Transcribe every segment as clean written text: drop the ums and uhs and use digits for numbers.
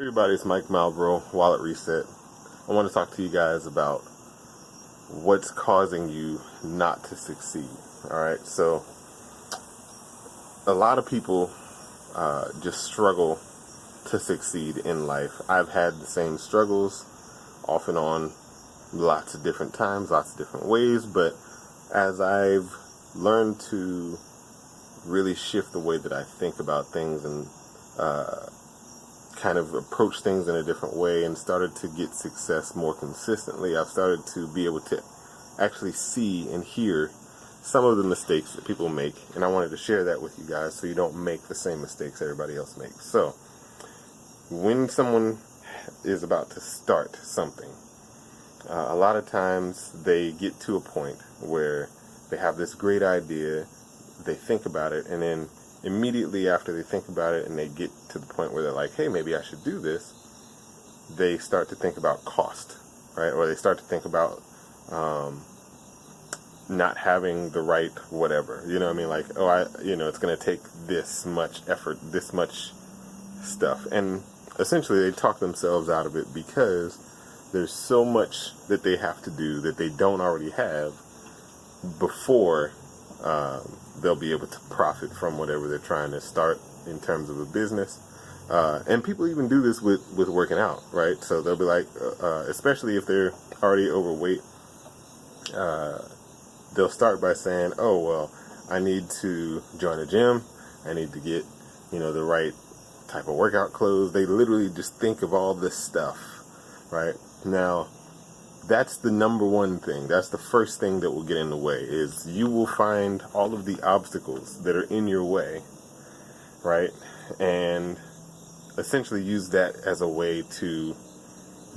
Everybody, it's Mike Malbro, Wallet Reset. I want to talk to you guys about what's causing you not to succeed. Alright, so a lot of people just struggle to succeed in life. I've had the same struggles off and on lots of different times, lots of different ways, but as I've learned to really shift the way that I think about things and kind of approach things in a different way and started to get success more consistently, I've started to be able to actually see and hear some of the mistakes that people make, and I wanted to share that with you guys so you don't make the same mistakes everybody else makes. So when someone is about to start something, a lot of times they get to a point where they have this great idea, they think about it, and then immediately after they think about it and they get to the point where they're like, hey, maybe I should do this, they start to think about cost, right? Or they start to think about not having the right whatever, you know what I mean? Like, it's going to take this much effort, this much stuff. And essentially they talk themselves out of it because there's so much that they have to do that they don't already have before they'll be able to profit from whatever they're trying to start in terms of a business. And people even do this with working out, right? So they'll be like, especially if they're already overweight, they'll start by saying, oh, well, I need to join a gym. I need to get, the right type of workout clothes. They literally just think of all this stuff, right? Now, that's the number one thing. That's the first thing that will get in the way, is you will find all of the obstacles that are in your way, right? And essentially use that as a way to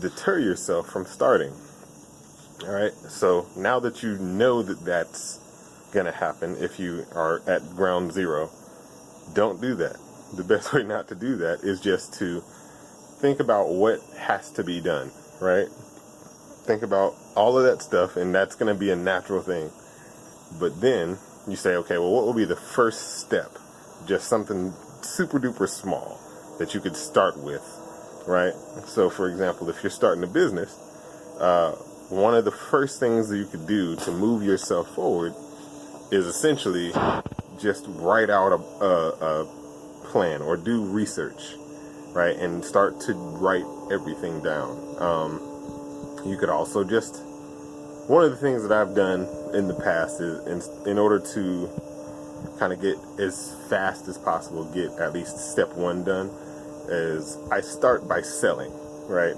deter yourself from starting. All right? So now that you know that that's going to happen if you are at ground zero, don't do that. The best way not to do that is just to think about what has to be done, right? Think about all of that stuff, and that's going to be a natural thing. But then you say, okay, well, what will be the first step? Just something super duper small that you could start with, right? So, for example, if you're starting a business, one of the first things that you could do to move yourself forward is essentially just write out a plan or do research, right? And start to write everything down. You could also just, one of the things that I've done in the past is in order to kind of get as fast as possible, get at least step one done, is I start by selling, right?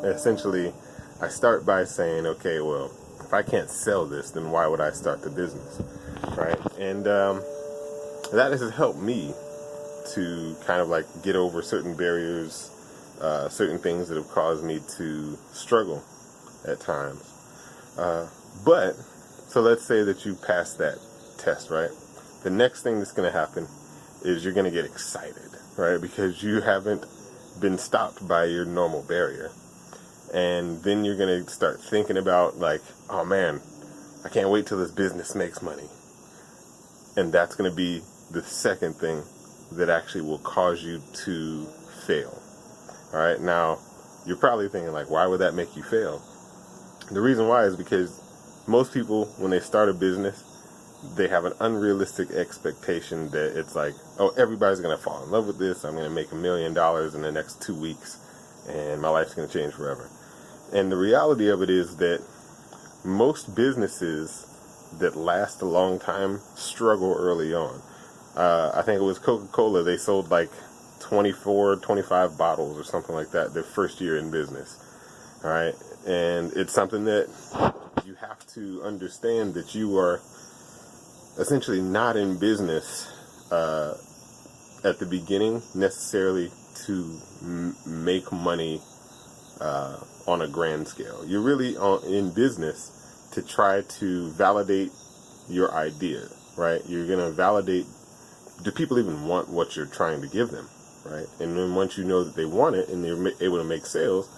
Essentially, I start by saying, okay, well, if I can't sell this, then why would I start the business, right? And that has helped me to kind of like get over certain barriers, certain things that have caused me to struggle at times. But so let's say that you pass that test, right? The next thing that's going to happen is you're going to get excited, right? Because you haven't been stopped by your normal barrier. And then you're going to start thinking about like, oh man, I can't wait till this business makes money. And that's going to be the second thing that actually will cause you to fail. All right, now you're probably thinking like, why would that make you fail? The reason why is because most people, when they start a business, they have an unrealistic expectation that it's like, oh, everybody's going to fall in love with this. I'm going to make $1 million in the next 2 weeks, and my life's going to change forever. And the reality of it is that most businesses that last a long time struggle early on. I think it was Coca-Cola. They sold like 24, 25 bottles or something like that their first year in business. All right. And it's something that you have to understand, that you are essentially not in business at the beginning necessarily to make money on a grand scale. You're really in business to try to validate your idea, right? You're going to validate, do people even want what you're trying to give them, right? And then once you know that they want it and they're able to make sales,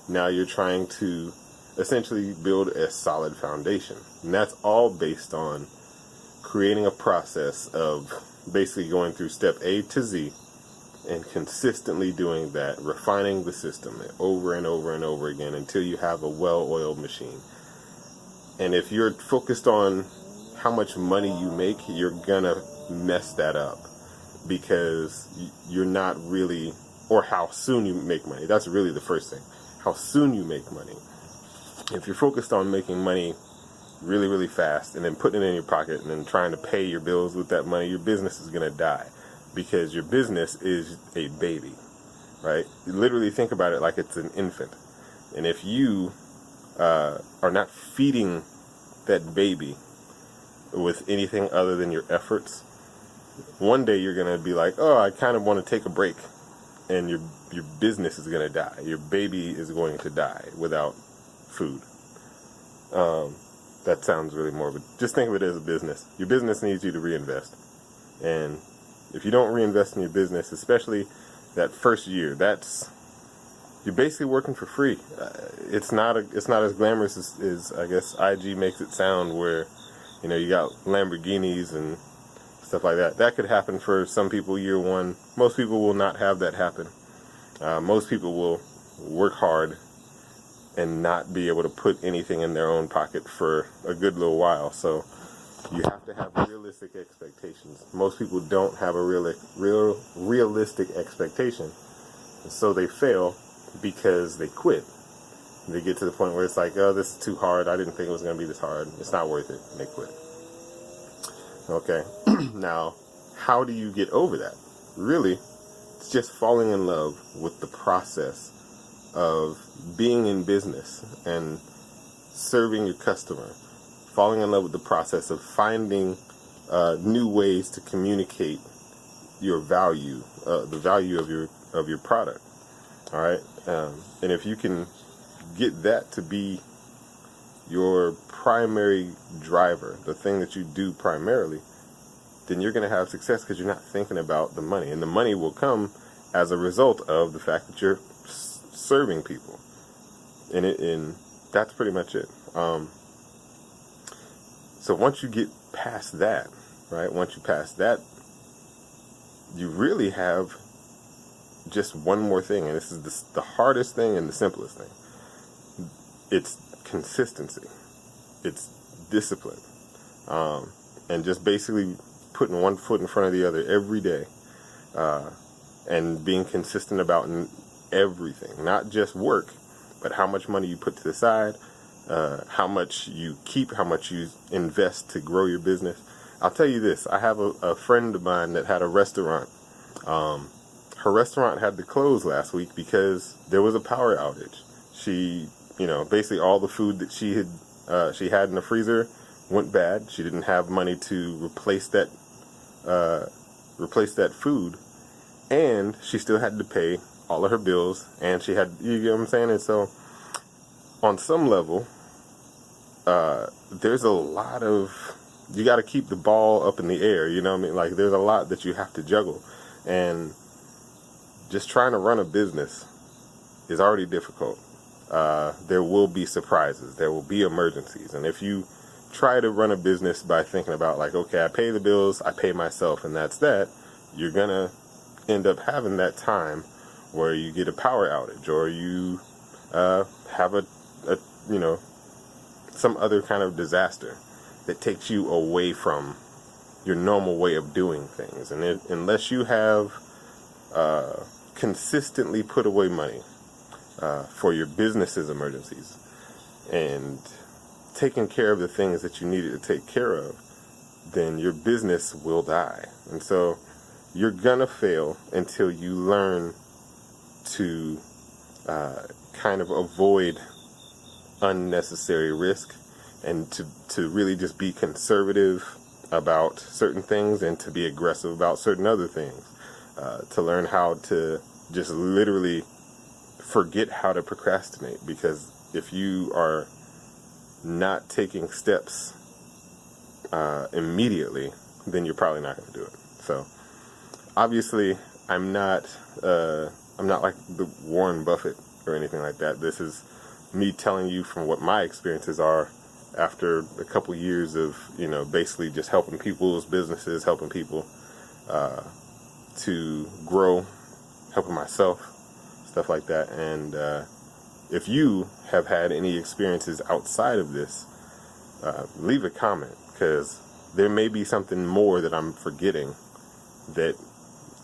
now you're trying to essentially build a solid foundation. And that's all based on creating a process of basically going through step A to Z, and consistently doing that, refining the system over and over and over again until you have a well-oiled machine. And if you're focused on how much money you make, you're gonna mess that up, because you're not really, or how soon you make money. That's really the first thing. How soon you make money. If you're focused on making money really, really fast and then putting it in your pocket and then trying to pay your bills with that money, your business is gonna die, because your business is a baby, right? You literally think about it like it's an infant. And if you are not feeding that baby with anything other than your efforts, one day you're going to be like, oh, I kind of want to take a break. And your business is going to die. Your baby is going to die without food. That sounds really morbid. Just think of it as a business. Your business needs you to reinvest. And if you don't reinvest in your business, especially that first year, you're basically working for free. It's not as glamorous as I guess IG makes it sound, where you got Lamborghinis and stuff like that. That could happen for some people year one. Most people will not have that happen. Most people will work hard and not be able to put anything in their own pocket for a good little while. So you have to have realistic expectations. Most people don't have a realistic expectation, so they fail because they quit. They get to the point where it's like, oh, this is too hard. I didn't think it was going to be this hard. It's not worth it. And they quit. Okay. Now, how do you get over that? Really, it's just falling in love with the process of being in business and serving your customer. Falling in love with the process of finding new ways to communicate your value, the value of your product. All right. And if you can get that to be your primary driver, the thing that you do primarily, then you're going to have success, because you're not thinking about the money. And the money will come as a result of the fact that you're serving people. And that's pretty much it. So once you get past that, right, you really have just one more thing. And this is the hardest thing and the simplest thing. It's consistency. It's discipline. And just basically putting one foot in front of the other every day, and being consistent about everything, not just work, but how much money you put to the side, how much you keep, how much you invest to grow your business. I'll tell you this, I have a friend of mine that had a restaurant. Her restaurant had to close last week because there was a power outage. She, basically all the food that she had in the freezer went bad. She didn't have money to replace that food, and she still had to pay all of her bills, and she had, you get what I'm saying? And so on some level, there's a lot of, you got to keep the ball up in the air, you know what I mean? Like, there's a lot that you have to juggle, and just trying to run a business is already difficult. There will be surprises, there will be emergencies, and if you try to run a business by thinking about, like, okay, I pay the bills, I pay myself, and that's that, you're gonna end up having that time where you get a power outage, or you have some other kind of disaster that takes you away from your normal way of doing things. And unless you have consistently put away money for your business's emergencies and taking care of the things that you needed to take care of, then your business will die. And so you're gonna fail until you learn to kind of avoid unnecessary risk, and to really just be conservative about certain things and to be aggressive about certain other things. To learn how to just literally forget how to procrastinate, because if you are not taking steps immediately, then you're probably not going to do it. So obviously I'm not like the Warren Buffett or anything like that. This is me telling you from what my experiences are after a couple years of, basically just helping people's businesses, helping people to grow helping myself, stuff like that. And if you have had any experiences outside of this, leave a comment, because there may be something more that I'm forgetting that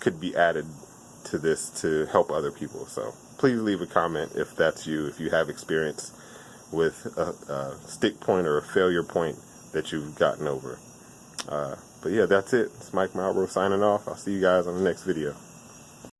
could be added to this to help other people. So please leave a comment if that's you, if you have experience with a stick point or a failure point that you've gotten over. But yeah, that's it. It's Mike Malbrough signing off. I'll see you guys on the next video.